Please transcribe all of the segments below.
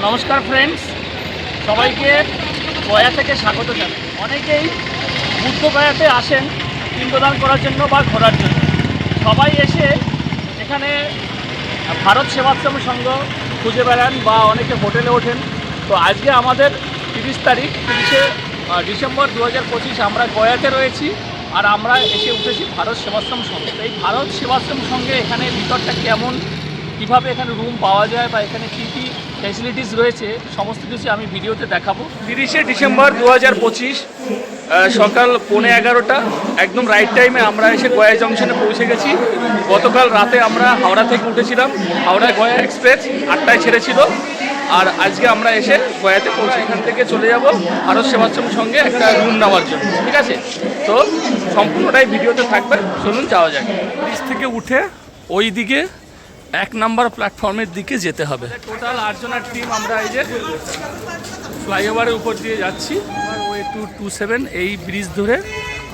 নমস্কার ফ্রেন্ডস, সবাইকে গয়া থেকে স্বাগত জানাই। অনেকেই বুদ্ধগয়াতে আসেন পিণ্ডদান করার জন্য বা ঘোরার জন্য। সবাই এসে এখানে ভারত সেবাশ্রম সংঘ খুঁজে বেড়ান বা অনেকে হোটেলে ওঠেন। তো আজকে আমাদের 30 ডিসেম্বর 2025 আমরা গয়াতে রয়েছি আর আমরা এসে উঠেছি ভারত সেবাশ্রম সংঘে। এই ভারত সেবাশ্রম সংঘে এখানে ভিতরটা কেমন, কীভাবে এখানে রুম পাওয়া যায় বা এখানে কী কী ফ্যাসিলিটিস রয়েছে সমস্ত কিছু আমি ভিডিওতে দেখাবো। 30 ডিসেম্বর 2025 সকাল 11:15 একদম রাইট টাইমে আমরা এসে গয়া জংশনে পৌঁছে গেছি। গতকাল রাতে আমরা হাওড়া থেকে উঠেছিলাম, হাওড়া গয়া এক্সপ্রেস 8টায় ছেড়েছিল। আর আজকে আমরা এসে গয়াতে পৌঁছে এখান থেকে চলে যাব ভারত সেবাশ্রম সঙ্গে একটা রুম নেওয়ার জন্য। ঠিক আছে, তো সম্পূর্ণটাই ভিডিওতে থাকবে, চলুন যাওয়া যাক। ব্রিজ থেকে উঠে ওই দিকে 1 নম্বর প্ল্যাটফর্মের দিকে যেতে হবে। টোটাল 8 জনের টিম আমরা এই যে ফ্লাইওভারের উপর দিয়ে যাচ্ছি। ওয়ে 227 এই ব্রিজ ধরে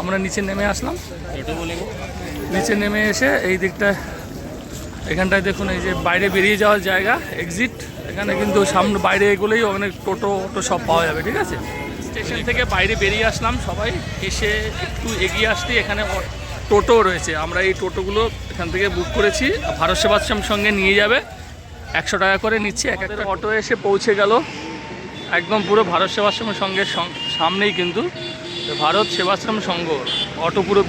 আমরা নিচে নেমে আসলাম। নিচে নেমে এসে এই দিকটা এখানটায় দেখুন, এই যে বাইরে বেরিয়ে যাওয়ার জায়গা এক্সিট। এখানে কিন্তু সামনে বাইরে এগুলোই অনেক টোটো সব পাওয়া যাবে। ঠিক আছে, স্টেশন থেকে বাইরে বেরিয়ে আসলাম সবাই। এসে একটু এগিয়ে আসতে এখানে টোটো রয়েছে। আমরা এই টোটোগুলো এখান থেকে বুক করেছি, ভারত সেবাশ্রম সঙ্গে নিয়ে যাবে। 100 টাকা করে নিচ্ছে। এক একটা অটো এসে পৌঁছে গেল একদম পুরো ভারত সেবাশ্রমের সঙ্গে সামনেই কিন্তু ভারত সেবাশ্রম সংঘ। অটো পুরো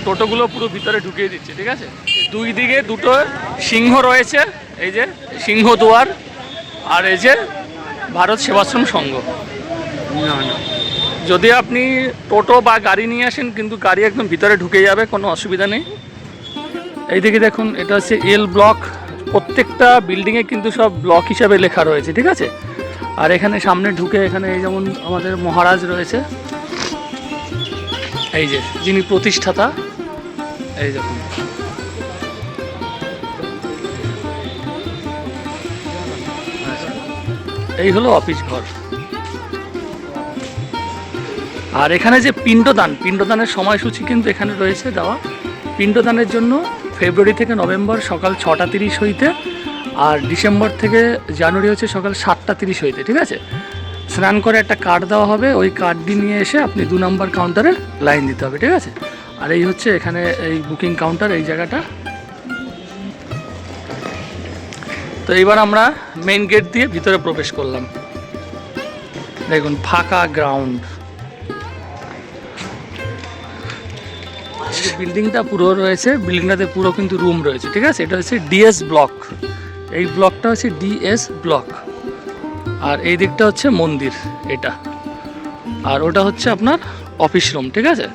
টোটোগুলো পুরো ভিতরে ঢুকিয়ে দিচ্ছে। ঠিক আছে, দুই দিকে দুটো সিংহ রয়েছে, এই যে সিংহদুয়ার আর এই যে ভারত সেবাশ্রম সংঘ। যদি আপনি টোটো বা গাড়ি নিয়ে আসেন কিন্তু গাড়ি একদম ভিতরে ঢুকে যাবে, কোনো অসুবিধা নেই। এইদিকে দেখুন, এটা হচ্ছে এল ব্লক। প্রত্যেকটা বিল্ডিংয়ে কিন্তু সব ব্লক হিসাবে লেখা রয়েছে। ঠিক আছে, আর এখানে সামনে ঢুকে এখানে এই যেমন আমাদের মহারাজ রয়েছে, এই যে যিনি প্রতিষ্ঠাতা, এই দেখুন। এই হলো অফিস ঘর। আর এখানে যে পিণ্ডদানের সময়সূচি কিন্তু এখানে রয়েছে দেওয়া। পিণ্ডদানের জন্য ফেব্রুয়ারি থেকে নভেম্বর সকাল 6:30 হইতে, আর ডিসেম্বর থেকে জানুয়ারি হচ্ছে সকাল 7:30 হইতে। ঠিক আছে, স্নান করে একটা কার্ড দেওয়া হবে, ওই কার্ডটি নিয়ে এসে আপনি 2 নম্বর কাউন্টারে লাইন দিতে হবে। ঠিক আছে, আর এই হচ্ছে এখানে এই বুকিং কাউন্টার, এই জায়গাটা। তো এইবার আমরা মেইন গেট দিয়ে ভিতরে প্রবেশ করলাম। দেখুন, ফাঁকা গ্রাউন্ড। বিল্ডিংটা পুরো রয়েছে, বিল্ডিংটাতে পুরো কিন্তু রুম রয়েছে। ঠিক আছে, এটা হচ্ছে ডিএস ব্লক। এই ব্লকটা হচ্ছে ডিএস ব্লক। আর এই দিকটা হচ্ছে মন্দির এটা, আর ওটা হচ্ছে আপনার অফিস রুম। ঠিক আছে,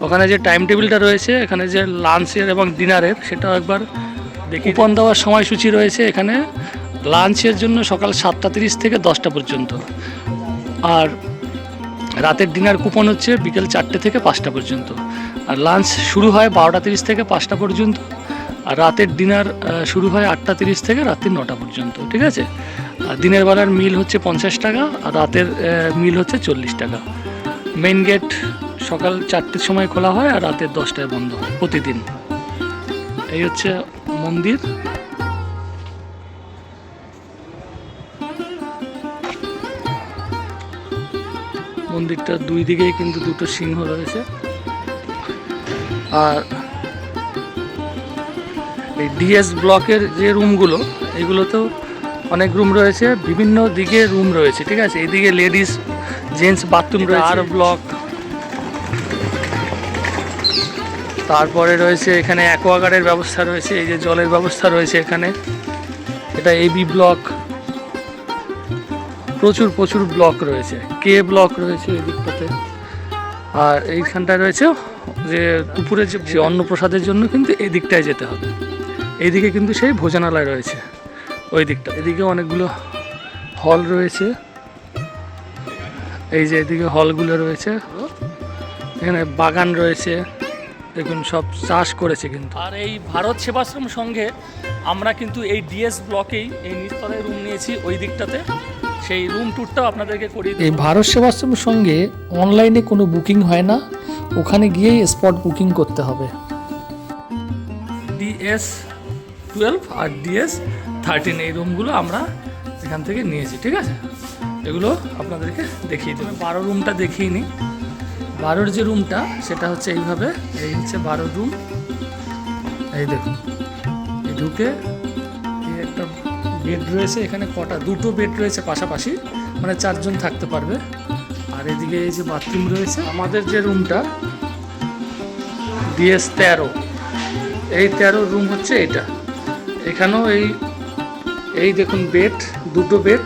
ওখানে যে টাইম টেবিলটা রয়েছে, এখানে যে লাঞ্চের এবং ডিনারের, সেটাও একবার দেখি। কুপন দেওয়ার সময়সূচি রয়েছে এখানে। লাঞ্চের জন্য সকাল 7:30 থেকে 10টা পর্যন্ত, আর রাতের ডিনার কুপন হচ্ছে বিকেল 4টে থেকে 5টা পর্যন্ত। আর লাঞ্চ শুরু হয় 12:30 থেকে 5টা পর্যন্ত, আর রাতের ডিনার শুরু হয় 8:30 থেকে রাত্রি 9টা পর্যন্ত। ঠিক আছে, আর দিনের বেলার মিল হচ্ছে 50 টাকা, আর রাতের মিল হচ্ছে 40 টাকা। মেইন গেট সকাল 4টের সময় খোলা হয় আর রাতের 10টায় বন্ধ হয় প্রতিদিন। এই হচ্ছে মন্দির। মন্দিরটার দুই দিকেই কিন্তু দুটো সিংহ রয়েছে। আর এই ডিএস ব্লকের যে রুমগুলো, এগুলোতেও অনেক রুম রয়েছে, বিভিন্ন দিকে রুম রয়েছে। ঠিক আছে, এইদিকে লেডিস জেন্টস বাথরুম রয়েছে। আর ব্লক, তারপরে রয়েছে এখানে অ্যাকোয়াগার্ডের ব্যবস্থা রয়েছে, এই যে জলের ব্যবস্থা রয়েছে এখানে। এটা এবি ব্লক। প্রচুর ব্লক রয়েছে। কে ব্লক রয়েছে এই দিকটাতে। আর এইখানটায় রয়েছে যে উপরে যে অন্নপ্রসাদের জন্য কিন্তু এই দিকটায় যেতে হবে। এইদিকে কিন্তু সেই ভোজনালয় রয়েছে ওই দিকটা। এদিকে অনেকগুলো হল রয়েছে, এই যে এদিকে হলগুলো রয়েছে। এখানে বাগান রয়েছে, দেখুন সব চাষ করেছে কিন্তু। আর এই ভারত সেবাশ্রম সঙ্গে আমরা কিন্তু এই ডিএস ব্লকেই এই নিচতলায় রুম নিয়েছি ওই দিকটাতে। সেই রুম ট্যুরটাও আপনাদেরকে করিয়ে দিই। এই ভারত সেবাশ্রম সঙ্গে অনলাইনে কোনো বুকিং হয় না, ওখানে গিয়েই স্পট বুকিং করতে হবে। DS12 আর DS13 এই রুমগুলো আমরা এখান থেকে নিয়েছি, ঠিক আছে। এগুলো আপনাদেরকে দেখিয়ে দেবো। 12 রুমটা দেখিয়ে নিই। 12 যে রুমটা সেটা হচ্ছে এইভাবে, এই হচ্ছে 12 রুম। এই দেখুন, এই ঢুকে এই একটা বেড রয়েছে, এখানে দুটো বেড রয়েছে পাশাপাশি, মানে 4 জন থাকতে পারবে। আর এদিকে এই যে বাথরুম রয়েছে। আমাদের যে রুমটা DS 13, এই 13 রুম হচ্ছে এটা। এখানেও এই দেখুন বেড, দুটো বেড,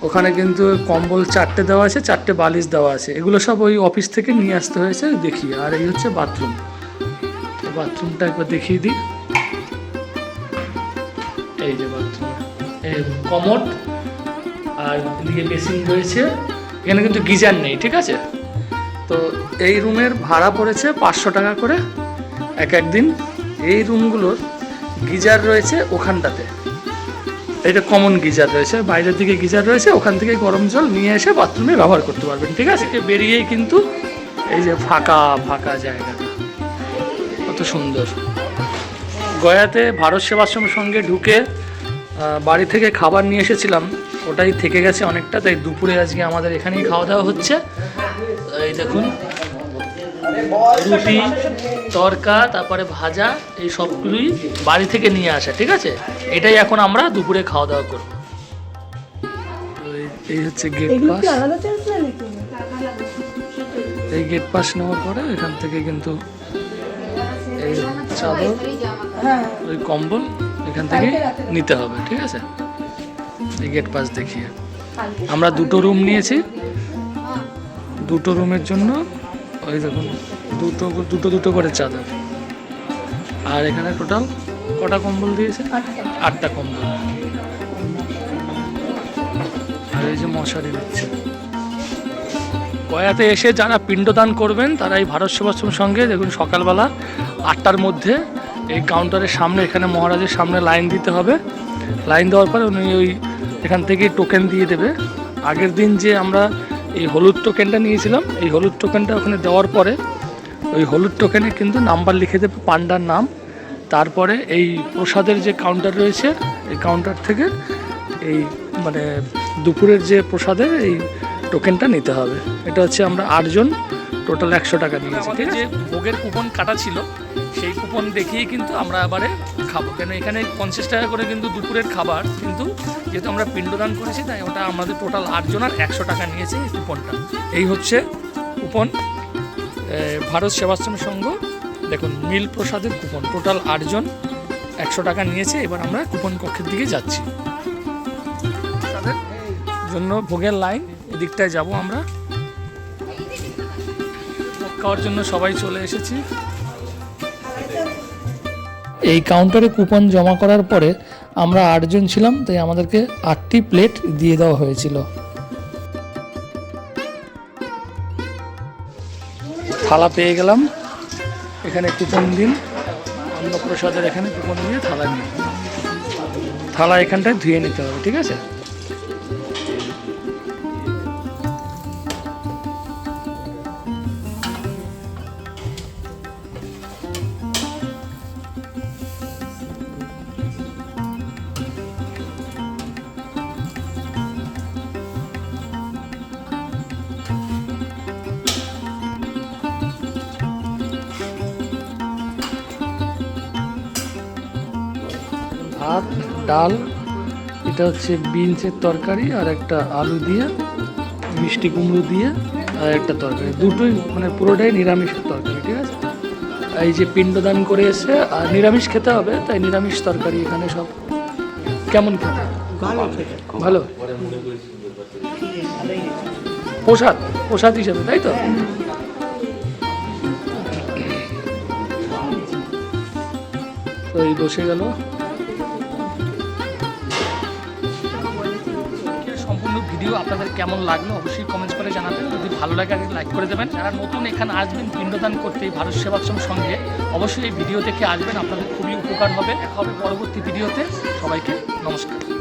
ওখানে কিন্তু কম্বল 4টে দেওয়া আছে, 4টে বালিশ দেওয়া আছে। এগুলো সব ওই অফিস থেকে নিয়ে আসতে হয়েছে, দেখি। আর এই হচ্ছে বাথরুম, বাথরুমটা একবার দেখিয়ে দিই। এই যে বাথরুম, এই কমোড, আর এদিকে বেসিন রয়েছে। এখানে কিন্তু গিজার নেই, ঠিক আছে। তো এই রুমের ভাড়া পড়েছে 500 টাকা করে একদিন। এই রুমগুলোর গিজার রয়েছে ওখানটাতে, এটা কমন গিজার রয়েছে, বাইরের দিকে গিজার রয়েছে, ওখান থেকে গরম জল নিয়ে এসে বাথরুমে ব্যবহার করতে পারবেন, ঠিক আছে। বেরিয়েই কিন্তু এই যে ফাঁকা ফাঁকা জায়গাটা কত সুন্দর। গয়াতে ভারত সেবাশ্রমের সঙ্গে ঢুকে বাড়ি থেকে খাবার নিয়ে এসেছিলাম, ওটাই থেকে গেছে অনেকটা, তাই দুপুরে আজকে আমাদের এখানেই খাওয়া দাওয়া হচ্ছে। এই দেখুন, রুটি, তরকা, তারপরে ভাজা, এই সবগুলোই বাড়ি থেকে নিয়ে আসা, ঠিক আছে। এটাই এখন আমরা দুপুরে খাওয়া দাওয়া করব। তো এই হচ্ছে গেট পাস। এই গেট পাস নেওয়ার পরে এখান থেকে কিন্তু এই চাদর, ওই কম্বল এখান থেকে নিতে হবে, ঠিক আছে। এই গেট পাস দেখিয়ে আমরা 2টো রুম নিয়েছি। 2টো রুমের জন্য ওই দেখুন দুটো করে চাদর। আর এখানে টোটাল কটা কম্বল দিয়েছে? 8টা কম্বল। আর এই যে মশারি দিচ্ছে। গয়াতে এসে যারা পিণ্ডদান করবেন তারা এই ভারত সেবাশ্রমের সঙ্গে দেখুন সকালবেলা 8টার মধ্যে এই কাউন্টারের সামনে, এখানে মহারাজের সামনে লাইন দিতে হবে। লাইন দেওয়ার পরে উনি ওই এখান থেকে টোকেন দিয়ে দেবে। আগের দিন যে আমরা এই হলুদ টোকেনটা নিয়েছিলাম, এই হলুদ টোকেনটা ওখানে দেওয়ার পরে ওই হলুদ টোকেনে কিন্তু নাম্বার লিখে দেবে, পান্ডার নাম। তারপরে এই প্রসাদের যে কাউন্টার রয়েছে, এই কাউন্টার থেকে এই মানে দুপুরের যে প্রসাদের এই টোকেনটা নিতে হবে। এটা হচ্ছে আমরা 8 জন টোটাল 100 টাকা নিয়েছি। ঠিক আছে, যে ভোগের কুপন কাটা ছিল সেই কুপন দেখিয়েই কিন্তু আমরা এবারে খাবো, কেন এখানে 50 টাকা করে কিন্তু দুপুরের খাবার, কিন্তু যেহেতু আমরা পিণ্ডদান করেছি তাই ওটা আমাদের টোটাল 8 জনের 100 টাকা নিয়েছে এই কুপনটা। এই হচ্ছে কুপন, ভারত সেবাশ্রম সংঘ দেখুন মিল প্রসাদের কুপন, টোটাল 8 জন 100 টাকা নিয়েছে। এবার আমরা কুপন কক্ষের দিকে যাচ্ছি। তাদের জন্য ভোগের লাইন, এদিকটায় যাব আমরা। ভোগ খাওয়ার জন্য সবাই চলে এসেছি। এই কাউন্টারে কুপন জমা করার পরে আমরা 8 জন ছিলাম, তাই আমাদেরকে 8টি প্লেট দিয়ে দেওয়া হয়েছিল। থালা পেয়ে গেলাম, এখানে কুপন দিন, অন্নপ্রসাদের এখানে কুপন দিয়ে থালা নিন। থালা এখানটায় ধুয়ে নিতে হবে, ঠিক আছে। ভাত, ডাল, এটা হচ্ছে বিনসের তরকারি, আর একটা আলু দিয়ে, মিষ্টি কুমড়ো দিয়ে, আর একটা তরকারি, দুটোই মানে পুরোটাই নিরামিষের তরকারি, ঠিক আছে। এই যে পিণ্ডদান করে এসে আর নিরামিষ খেতে হবে, তাই নিরামিষ তরকারি এখানে সব। কেমন খেতে? ভালো, প্রসাদ, প্রসাদ হিসেবে, তাই তো। তো এই বসে গেল। সম্পূর্ণ ভিডিও আপনাদের কেমন লাগলো অবশ্যই কমেন্টস করে জানাবেন। যদি ভালো লাগে লাইক করে দেবেন। যারা নতুন এখানে আসবেন পিণ্ডদান করতে ভারত সেবাশ্রম সঙ্গে, অবশ্যই এই ভিডিও দেখে আসবেন, আপনাদের খুবই উপকার হবে। দেখা হবে পরবর্তী ভিডিওতে। সবাইকে নমস্কার।